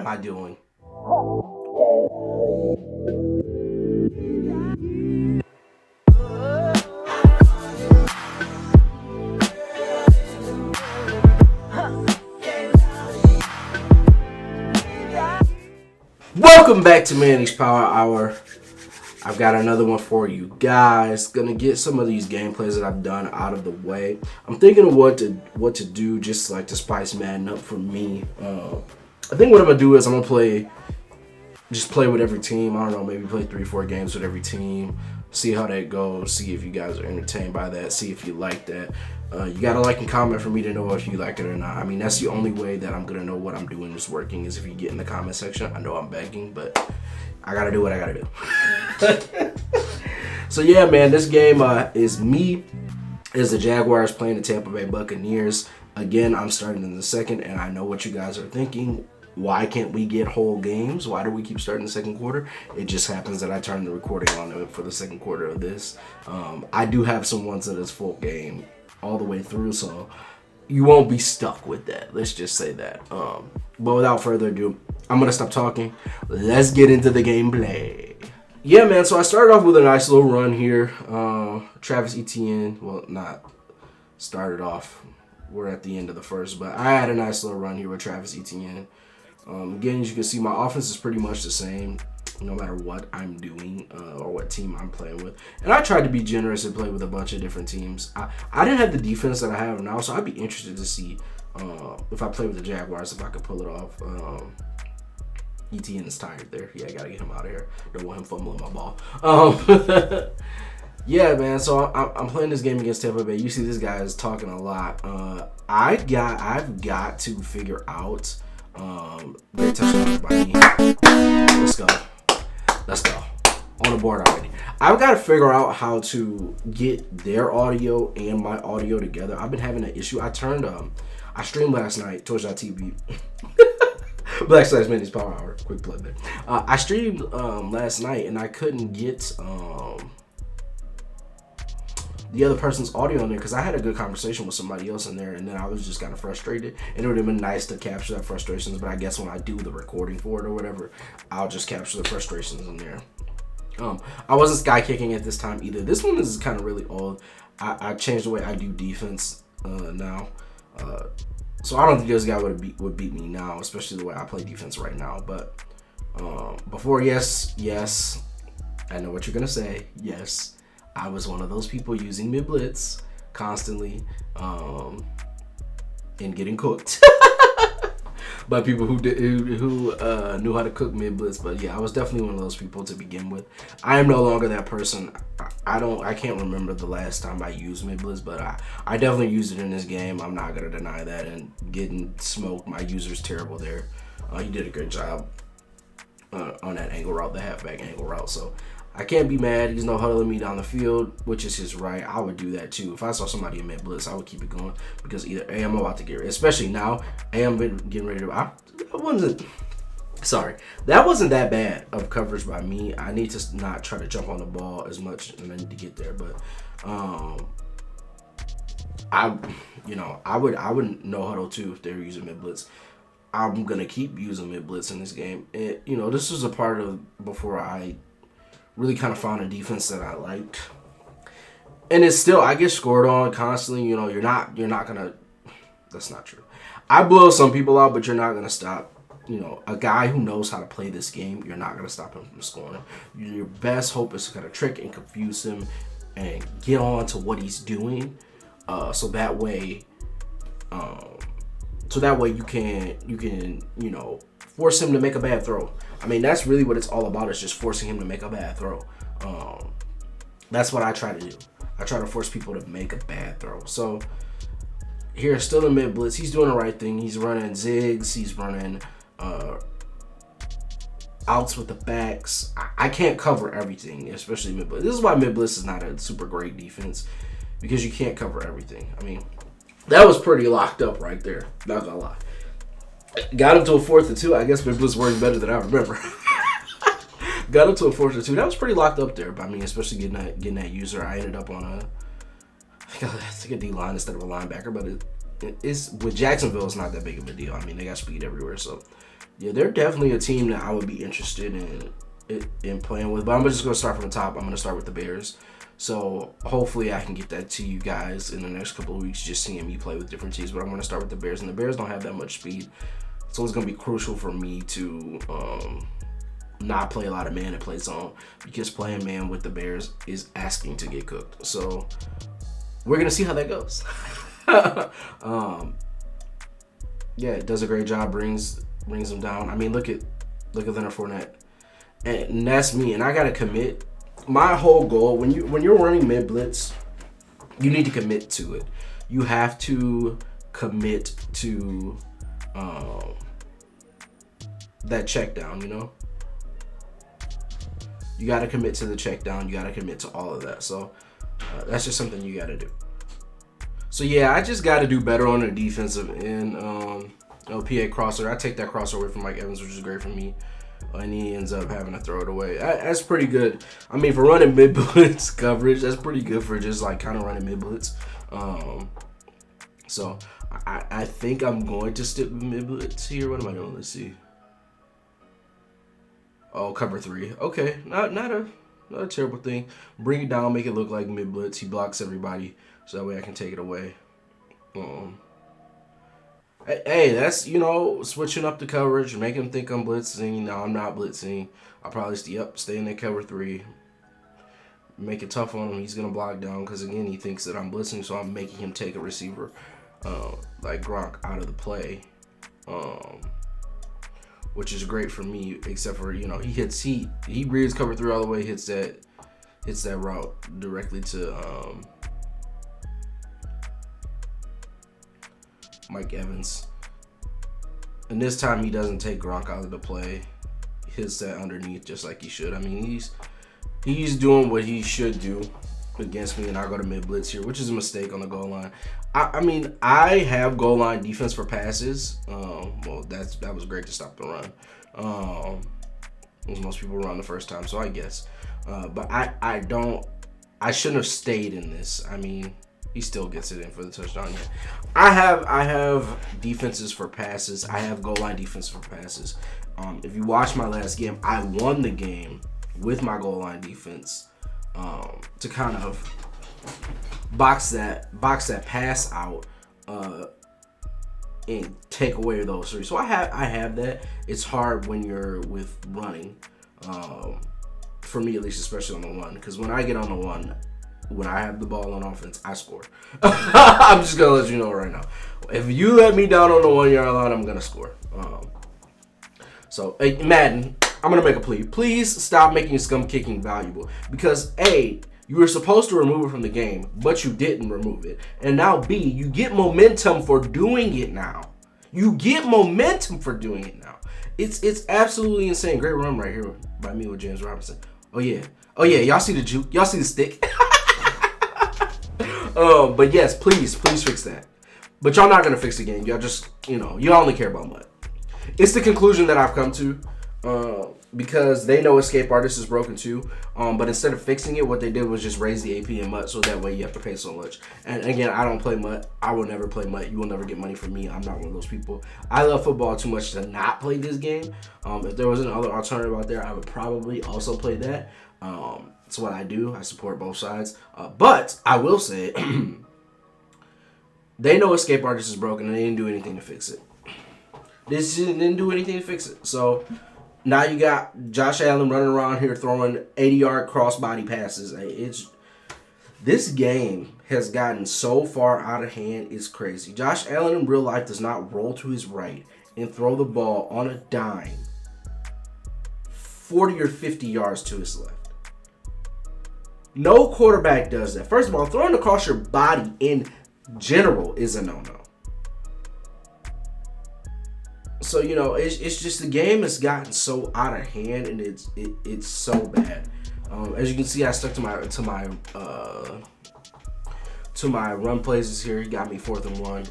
I doing? Welcome back to Manny's Power Hour. I've got another one for you guys. Gonna get some of these gameplays that I've done out of the way. I'm thinking of what to do, just like to spice Madden up for me. I think what I'm gonna do is I'm gonna play with every team. I don't know, maybe play 3-4 games with every team. See how that goes. See if you guys are entertained by that. See if you like that. You gotta like and comment for me to know if you like it or not. I mean, that's the only way that I'm gonna know what I'm doing is working, is if you get in the comment section. I know I'm begging, but I gotta do what I gotta do. So yeah, man, this game is the Jaguars playing the Tampa Bay Buccaneers. Again, I'm starting in the second, and I know what you guys are thinking. Why can't we get whole games? Why do we keep starting the second quarter? It just happens that I turned the recording on for the second quarter of this. I do have some ones that is full game all the way through, so you won't be stuck with that. Let's just say that. But without further ado, I'm gonna stop talking. Let's get into the gameplay. Yeah, man. So I started off with a nice little run here. Travis Etienne. Well, not started off. We're at the end of the first, but I had a nice little run here with Travis Etienne. Again, as you can see, my offense is pretty much the same, no matter what I'm doing or what team I'm playing with. And I tried to be generous and play with a bunch of different teams. I didn't have the defense that I have now, so I'd be interested to see if I play with the Jaguars, if I could pull it off. ETN is tired there. Yeah, I got to get him out of here. Don't want him fumbling my ball. Yeah, man, so I'm playing this game against Tampa Bay. You see this guy is talking a lot. I've got to figure out... great touchdown by me. Let's go. On the board already. I've got to figure out how to get their audio and my audio together. I've been having an issue. I streamed last night, Twitch.tv. Black Slash Manny's Power Hour. Quick plug there. I streamed last night and I couldn't get the other person's audio in there because I had a good conversation with somebody else in there, and then I was just kind of frustrated, and it would have been nice to capture that frustrations, but I guess when I do the recording for it or whatever, I'll just capture the frustrations in there. I wasn't sky kicking at this time either. This one is kind of really old. I changed the way I do defense now, so I don't think this guy would beat me now, especially the way I play defense right now. But before, yes, I know what you're gonna say. Yes, I was one of those people using mid blitz constantly and getting cooked by people who knew how to cook mid blitz. But yeah, I was definitely one of those people to begin with. I am no longer that person. I can't remember the last time I used mid blitz, but I definitely used it in this game. I'm not gonna deny that. And getting smoked, my user's terrible there. He did a great job on that angle route, the halfback angle route. So I can't be mad. He's no huddling me down the field, which is his right. I would do that too. If I saw somebody in mid blitz, I would keep it going because either A, I'm about to get ready, especially now. A, I'm getting ready to. That wasn't that bad of coverage by me. I need to not try to jump on the ball as much, and I need to get there. But I wouldn't no huddle too if they were using mid blitz. I'm gonna keep using mid blitz in this game. This was a part of before I really kind of found a defense that I liked, and it's still I get scored on constantly. You're not gonna. That's not true. I blow some people out, but you're not gonna stop. A guy who knows how to play this game, you're not gonna stop him from scoring. Your best hope is to kind of trick and confuse him and get on to what he's doing, so that way you can force him to make a bad throw. I mean, that's really what it's all about, is just forcing him to make a bad throw. That's what I try to do. I try to force people to make a bad throw. So here, still in mid blitz, he's doing the right thing. He's running zigs. He's running outs with the backs. I can't cover everything, especially mid blitz. This is why mid blitz is not a super great defense, because you can't cover everything. I mean, that was pretty locked up right there. Not gonna lie. Got him to a 4th and 2. I guess mid blitz worked better than I remember. Got him to a 4th and 2. That was pretty locked up there by me, especially getting that user. I ended up on I think a D line instead of a linebacker, but it's with Jacksonville, it's not that big of a deal. I mean, they got speed everywhere, so Yeah, they're definitely a team that I would be interested in playing with. But I'm just gonna start from the top. I'm gonna start with the Bears. So hopefully I can get that to you guys in the next couple of weeks, just seeing me play with different teams. But I'm gonna start with the Bears, and the Bears don't have that much speed, so it's gonna be crucial for me to not play a lot of man and play zone, because playing man with the Bears is asking to get cooked. So we're gonna see how that goes. Yeah, it does a great job, brings them down. I mean, look at Leonard Fournette, and that's me. And I gotta commit. My whole goal when you're running mid blitz, you need to commit to it. You have to commit to that check down. You know, you got to commit to the check down. You got to commit to all of that. So that's just something you got to do. So yeah, I just got to do better on the defensive end. PA crosser. I take that crosser away from Mike Evans, which is great for me. And he ends up having to throw it away. That's pretty good. I mean, for running mid blitz coverage, that's pretty good for just like kind of running mid blitz. So I think I'm going to stick with mid blitz here. What am I doing? Let's see. Oh, cover 3. Okay, not a terrible thing. Bring it down, make it look like mid blitz. He blocks everybody, so that way I can take it away. Hey, that's, switching up the coverage, make him think I'm blitzing. No, I'm not blitzing. I'll probably stay in that cover 3. Make it tough on him. He's going to block down because, again, he thinks that I'm blitzing, so I'm making him take a receiver like Gronk out of the play, which is great for me, except for, he reads cover 3 all the way, hits that route directly to Mike Evans. And this time he doesn't take Gronk out of the play. He hits that underneath just like he should. I mean, he's doing what he should do against me, and I go to mid blitz here, which is a mistake on the goal line. I mean, I have goal line defense for passes. Well, that was great to stop the run. Most people run the first time, so I guess. But I shouldn't have stayed in this. I mean, he still gets it in for the touchdown. Yeah. I have defenses for passes. I have goal line defense for passes. If you watch my last game, I won the game with my goal line defense to kind of box that pass out and take away those 3. So I have that. It's hard when you're with running, for me at least, especially on the 1, because when I get on the 1. When I have the ball on offense, I score. I'm just going to let you know right now. If you let me down on the 1-yard line, I'm going to score. So, hey, Madden, I'm going to make a plea. Please stop making scum kicking valuable. Because, A, you were supposed to remove it from the game, but you didn't remove it. And now, B, you get momentum for doing it now. It's absolutely insane. Great run right here by me with James Robinson. Oh, yeah. Y'all see the juke? Y'all see the stick? But yes, please fix that. But y'all not gonna fix the game. Y'all just, you only care about mud. It's the conclusion that I've come to, because they know Escape Artist is broken too. But instead of fixing it, what they did was just raise the AP in mud, so that way you have to pay so much. And again, I don't play mud. I will never play mud. You will never get money from me. I'm not one of those people. I love football too much to not play this game. If there was another alternative out there, I would probably also play that. It's what I do. I support both sides. But I will say, they know Escape Artist is broken and they didn't do anything to fix it. Didn't do anything to fix it. So now you got Josh Allen running around here throwing 80-yard crossbody passes. This game has gotten so far out of hand, it's crazy. Josh Allen in real life does not roll to his right and throw the ball on a dime 40 or 50 yards to his left. No quarterback does that. First of all, throwing across your body in general is a no-no. So, it's just the game has gotten so out of hand, and it's so bad. As you can see, I stuck to my run plays here. He got me 4th and 1.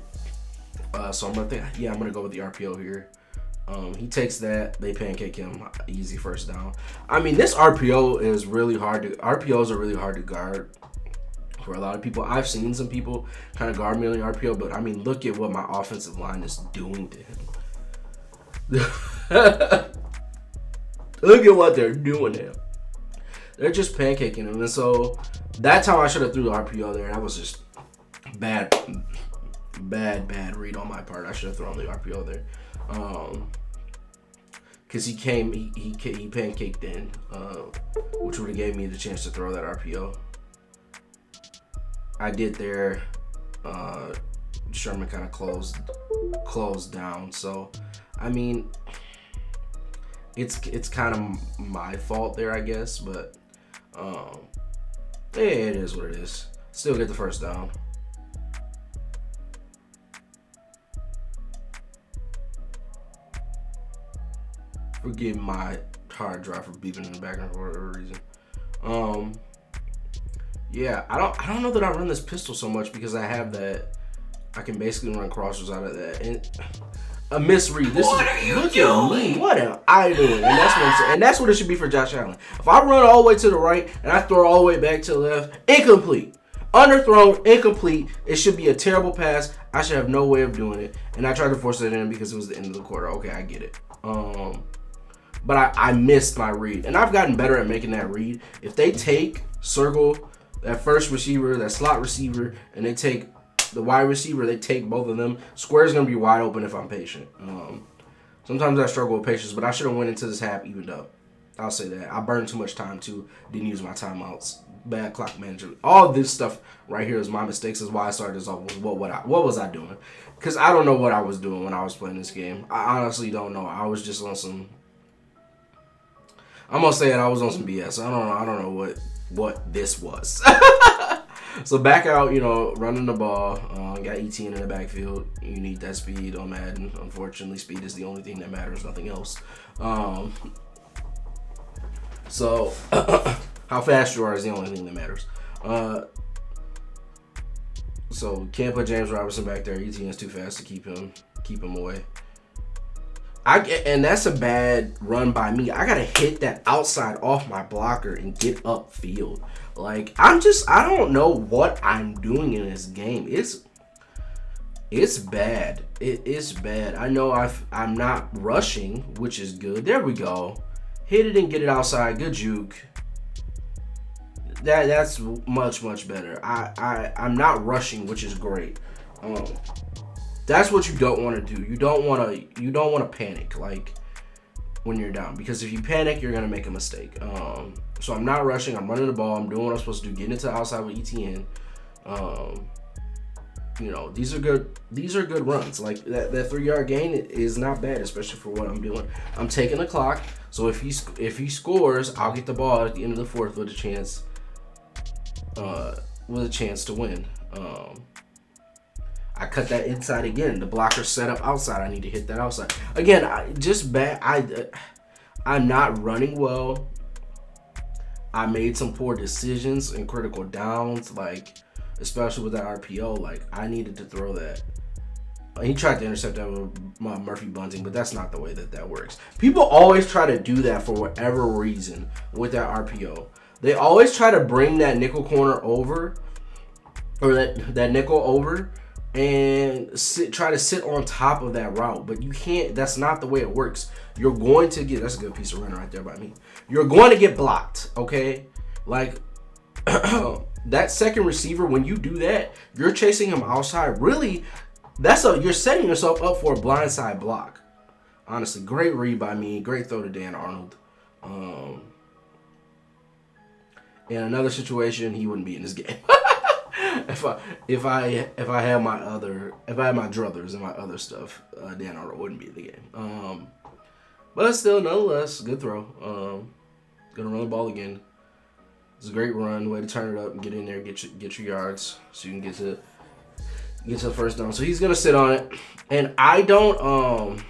So I'm gonna go with the RPO here. He takes that. They pancake him. Easy first down. I mean, this RPO is really hard RPOs are really hard to guard for a lot of people. I've seen some people kind of guard me on the RPO, but I mean, look at what my offensive line is doing to him. Look at what they're doing now. They're just pancaking him. And so that time I should have threw the RPO there. That was just bad read on my part. I should have thrown the RPO there. Because he pancaked in, which would have gave me the chance to throw that RPO. I did there. Sherman kind of closed down. So, I mean, it's kind of my fault there, I guess. But yeah, it is what it is. Still get the first down. Forgive my hard drive for beeping in the background for whatever reason. Yeah, I don't know that I run this pistol so much because I have that. I can basically run crossers out of that. And a misread. What are you doing? What am I doing? And that's what I'm saying. And that's what it should be for Josh Allen. If I run all the way to the right and I throw all the way back to the left, incomplete. Underthrown, incomplete. It should be a terrible pass. I should have no way of doing it. And I tried to force it in because it was the end of the quarter. Okay, I get it. But I missed my read. And I've gotten better at making that read. If they take circle, that first receiver, that slot receiver, and they take the wide receiver, they take both of them, square's going to be wide open if I'm patient. Sometimes I struggle with patience, but I should have went into this half evened up. I'll say that. I burned too much time, too. Didn't use my timeouts. Bad clock management. All this stuff right here is my mistakes. Is why I started this off. What was I doing? Because I don't know what I was doing when I was playing this game. I honestly don't know. I was just on some... I'm gonna say it. I was on some BS. I don't know what this was. So back out, running the ball. Got ETN in the backfield. You need that speed on Madden. Unfortunately, speed is the only thing that matters. Nothing else. So how fast you are is the only thing that matters. So can't put James Robinson back there. ETN is too fast to keep him away. And that's a bad run by me. I gotta hit that outside off my blocker and get upfield. Like I don't know what I'm doing in this game. It's bad. It is bad. I know I'm not rushing, which is good. There we go. Hit it and get it outside. Good juke. That's much better. I'm not rushing, which is great. That's what you don't want to do. You don't want to panic like when you're down, because if you panic, you're gonna make a mistake. So I'm not rushing. I'm running the ball. I'm doing what I'm supposed to do. Getting it to the outside with ETN. These are good. These are good runs. Like that 3-yard gain is not bad, especially for what I'm doing. I'm taking the clock. So if he scores, I'll get the ball at the end of the fourth with a chance. With a chance to win. I cut that inside again. The blocker set up outside. I need to hit that outside. Again, I'm not running well. I made some poor decisions in critical downs, like especially with that RPO. Like I needed to throw that. He tried to intercept that with Murphy bunting, but that's not the way that works. People always try to do that for whatever reason with that RPO. They always try to bring that nickel corner over, or that nickel over, and try to sit on top of that route. But you can't. That's not the way it works. You're going to get... That's a good piece of running right there by me. You're going to get blocked, okay? Like, that second receiver, when you do that, you're chasing him outside. Really, you're setting yourself up for a blindside block. Honestly, great read by me. Great throw to Dan Arnold. In another situation, he wouldn't be in this game. If I had my druthers and my other stuff, Dan Arnold wouldn't be in the game. But still, nonetheless, good throw. Gonna run the ball again. It's a great run. Way to turn it up and get in there, get your yards, so you can get to the first down. So he's gonna sit on it, and I don't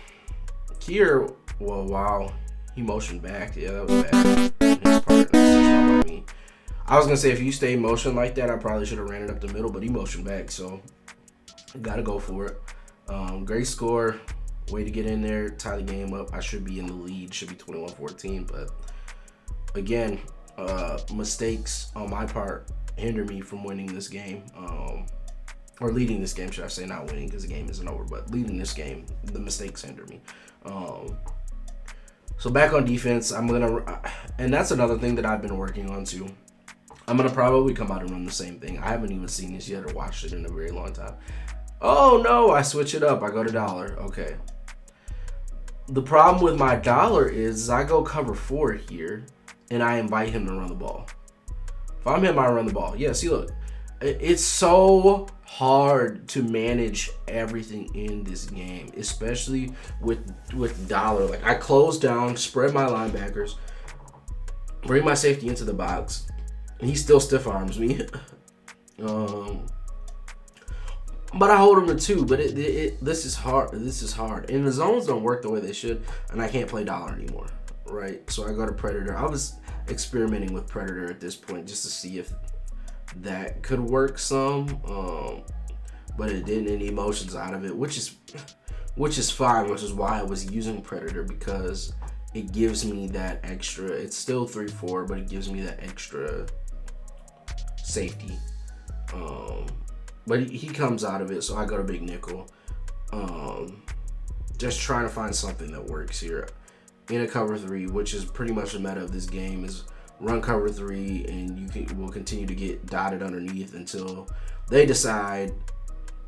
here. Well, wow, he motioned back. Yeah, that was bad. His part. That's not by me. I was gonna say if you stay motion like that, I probably should have ran it up the middle, but he motioned back, so gotta go for it. Great score, way to get in there, tie the game up. I should be in the lead, should be 21-14, but again, mistakes on my part hinder me from winning this game, or leading this game, should I say, not winning because the game isn't over, but leading this game, the mistakes hinder me. So back on defense, and that's another thing that I've been working on too. I'm gonna probably come out and run the same thing. I haven't even seen this yet or watched it in a very long time. Oh no, I switch it up. I go to dollar. Okay. The problem with my dollar is I go cover 4 here, and I invite him to run the ball. If I'm him, I run the ball. Yeah, see, look. It's so hard to manage everything in this game, especially with dollar. Like, I close down, spread my linebackers, bring my safety into the box, and he still stiff arms me. But I hold him to 2. But this is hard. This is hard. And the zones don't work the way they should, and I can't play dollar anymore, right? So I go to predator. I was experimenting with predator at this point just to see if that could work some, but it didn't. Any emotions out of it, which is fine. Which is why I was using predator, because it gives me that extra. It's still 3-4, but it gives me that extra safety. But he comes out of it, so I go to big nickel. Just trying to find something that works here. In a cover 3, which is pretty much the meta of this game, is run cover 3, and will continue to get dotted underneath until you decide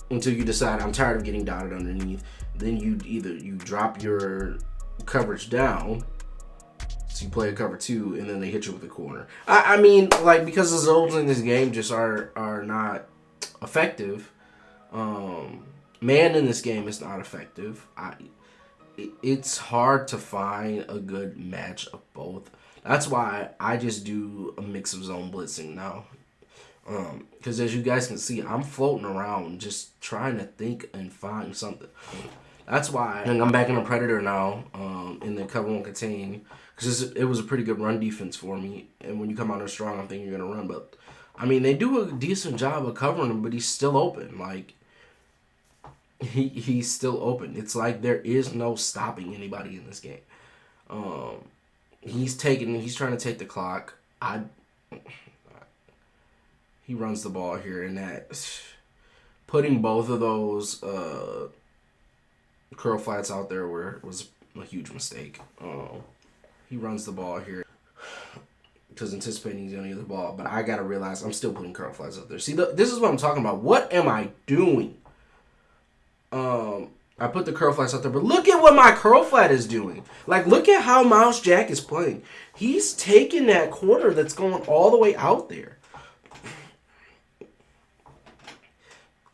I'm tired of getting dotted underneath. Then you drop your coverage down, so you play a cover 2, and then they hit you with a corner. I mean, like, because the zones in this game just are not effective. Man in this game is not effective. It's hard to find a good match of both. That's why I just do a mix of zone blitzing now. Because as you guys can see, I'm floating around just trying to think and find something. That's why I'm back in a predator now, in the cover 1 contain, because it was a pretty good run defense for me. And when you come out there strong, I'm thinking you're going to run. But, I mean, they do a decent job of covering him, but he's still open. Like, he's still open. It's like there is no stopping anybody in this game. He's trying to take the clock. He runs the ball here, and that putting both of those curl flats out there was a huge mistake. He runs the ball here because anticipating he's gonna get the ball, but I gotta realize I'm still putting curl flats out there. See, this is what I'm talking about. What am I doing? I put the curl flats out there, but look at what my curl flat is doing. Like, look at how Miles Jack is playing. He's taking that corner that's going all the way out there.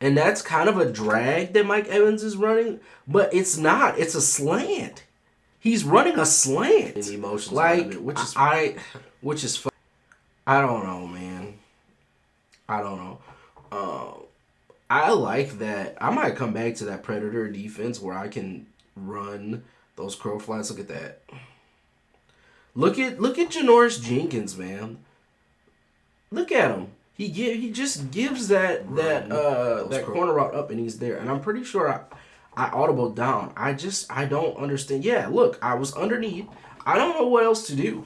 And that's kind of a drag that Mike Evans is running, but it's not. It's a slant. He's running a slant. And emotions like, out of it, which is fun. I don't know, man. I don't know. I like that. I might come back to that predator defense where I can run those curl flats. Look at that. Look at Janoris Jenkins, man. Look at him. He just gives that corner route up, and he's there. And I'm pretty sure I audible down. I don't understand. Yeah, look, I was underneath. I don't know what else to do.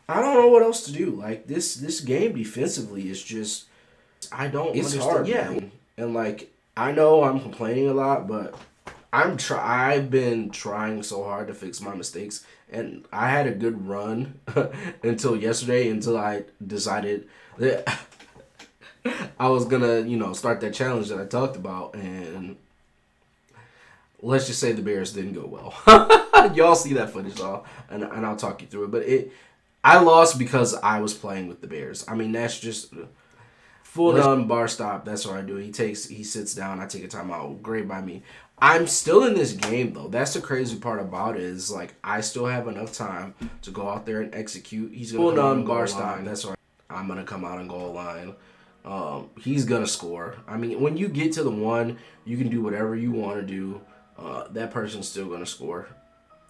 Like, this game defensively is just, I don't understand. Hard, yeah. Man. And like, I know I'm complaining a lot, but I've been trying so hard to fix my mistakes, and I had a good run until yesterday, until I decided that I was gonna, start that challenge that I talked about, and let's just say the Bears didn't go well. Y'all see that footage, and I'll talk you through it. But I lost because I was playing with the Bears. I mean, that's just full on bar stop. That's what I do. He sits down. I take a timeout. Great by me. I'm still in this game, though. That's the crazy part about it, is like, I still have enough time to go out there and execute. He's gonna come on bar stop. That's right. I'm gonna come out and goal line. He's gonna score. I mean, when you get to the 1, you can do whatever you want to do. That person's still gonna score.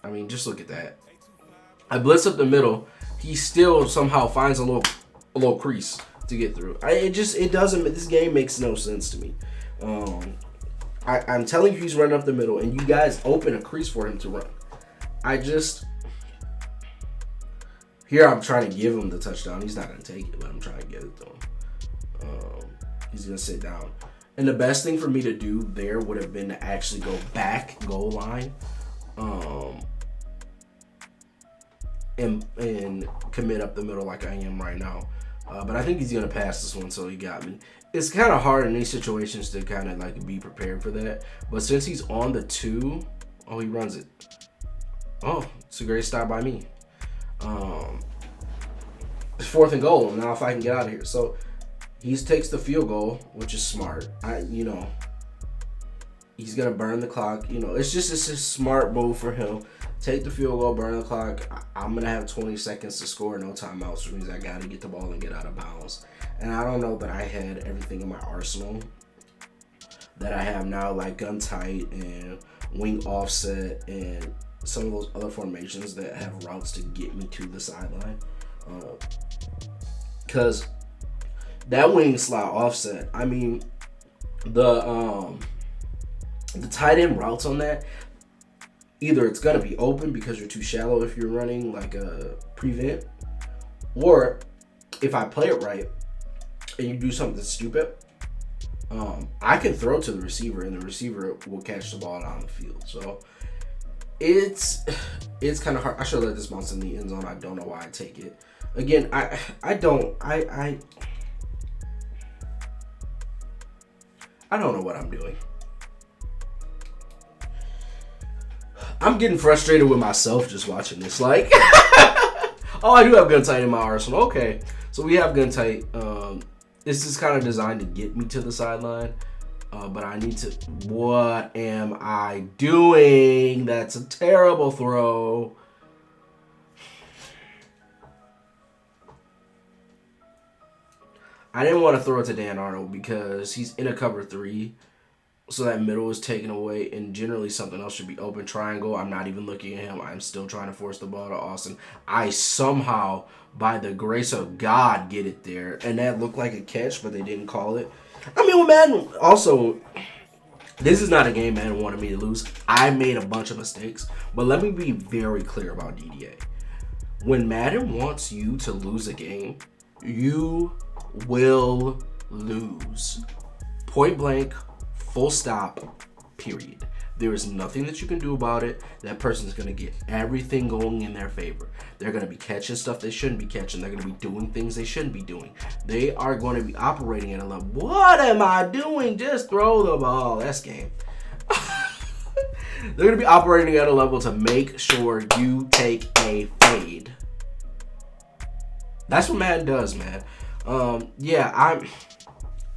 I mean, just look at that. I blitz up the middle. He still somehow finds a little crease to get through. It doesn't. This game makes no sense to me. I'm telling you, he's running up the middle, and you guys open a crease for him to run. Here I'm trying to give him the touchdown. He's not going to take it, but I'm trying to get it to him. He's going to sit down. And the best thing for me to do there would have been to actually go back goal line. and commit up the middle like I am right now. But I think he's gonna pass this one, so he got me. It's kind of hard in these situations to kind of like be prepared for that. But since he's on the 2, oh, he runs it. Oh, it's a great stop by me. It's 4th and goal now. If I can get out of here, so he takes the field goal, which is smart. He's gonna burn the clock. It's a smart move for him. Take the field goal, burn the clock. I'm gonna have 20 seconds to score, no timeouts, which means I gotta get the ball and get out of bounds. And I don't know that I had everything in my arsenal that I have now, like gun tight and wing offset and some of those other formations that have routes to get me to the sideline. Because that wing slot offset, I mean, the tight end routes on that, either it's gonna be open because you're too shallow if you're running like a prevent, or if I play it right and you do something stupid, I can throw to the receiver and the receiver will catch the ball down the field. So it's kind of hard. I should let this bounce in the end zone. I don't know why I take it. Again, I don't know what I'm doing. I'm getting frustrated with myself just watching this. Like, oh, I do have gun tight in my arsenal. Okay, so we have gun tight. This is kind of designed to get me to the sideline, but I need to. What am I doing? That's a terrible throw. I didn't want to throw it to Dan Arnold because he's in a cover 3. So that middle is taken away, and generally something else should be open. Triangle, I'm not even looking at him. I'm still trying to force the ball to Austin. I somehow, by the grace of God, get it there. And that looked like a catch, but they didn't call it. I mean, with Madden, also, this is not a game Madden wanted me to lose. I made a bunch of mistakes. But let me be very clear about DDA. When Madden wants you to lose a game, you will lose. Point blank. Full stop, period. There is nothing that you can do about it. That person's going to get everything going in their favor. They're going to be catching stuff they shouldn't be catching. They're going to be doing things they shouldn't be doing. They are going to be operating at a level. What am I doing? Just throw the ball. That's game. They're going to be operating at a level to make sure you take a fade. That's what Madden does, man.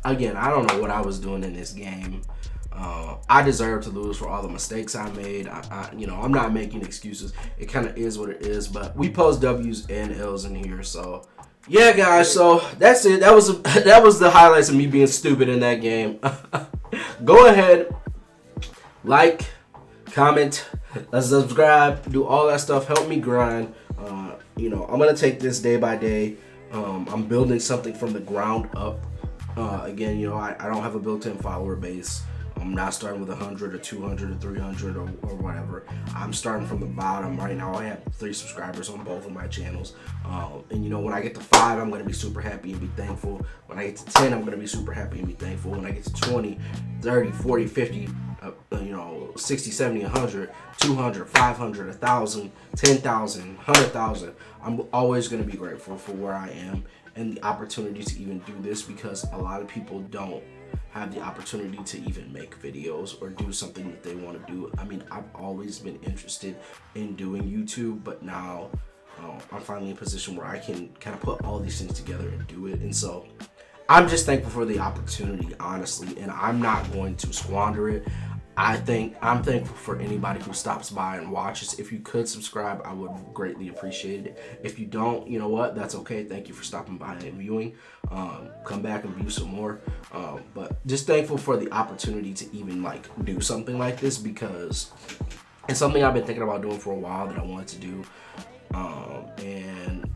Again, I don't know what I was doing in this game. I deserve to lose for all the mistakes I made. I'm not making excuses. It kind of is what it is. But we post W's and L's in here. So, yeah, guys. So that's it. That was the highlights of me being stupid in that game. Go ahead, like, comment, subscribe, do all that stuff. Help me grind. I'm gonna take this day by day. I'm building something from the ground up. Again, I don't have a built-in follower base. I'm not starting with 100 or 200 or 300 or whatever. I'm starting from the bottom. Right now, I have 3 subscribers on both of my channels. And when I get to 5, I'm going to be super happy and be thankful. When I get to 10, I'm going to be super happy and be thankful. When I get to 20, 30, 40, 50, 60, 70, 100, 200, 500, 1,000, 10,000, 100,000, I'm always going to be grateful for where I am and the opportunity to even do this, because a lot of people don't have the opportunity to even make videos or do something that they want to do. I mean, I've always been interested in doing YouTube, but now I'm finally in a position where I can kind of put all these things together and do it. And so I'm just thankful for the opportunity, honestly, and I'm not going to squander it. I'm thankful for anybody who stops by and watches. If you could subscribe, I would greatly appreciate it. If you don't, you know what? That's okay. Thank you for stopping by and viewing. Come back and view some more. But just thankful for the opportunity to even do something like this, because it's something I've been thinking about doing for a while that I wanted to do. And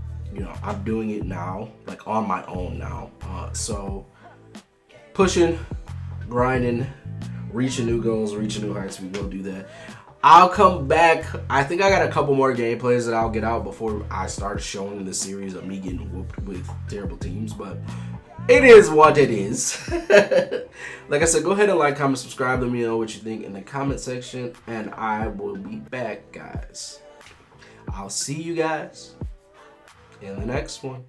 I'm doing it now, on my own now. So pushing, grinding, reaching new goals, reaching new heights. We will do that. I'll come back. I think I got a couple more gameplays that I'll get out before I start showing the series of me getting whooped with terrible teams, but it is what it is. Like I said, go ahead and like, comment, subscribe. Let me know what you think in the comment section, and I will be back, guys. I'll see you guys in the next one.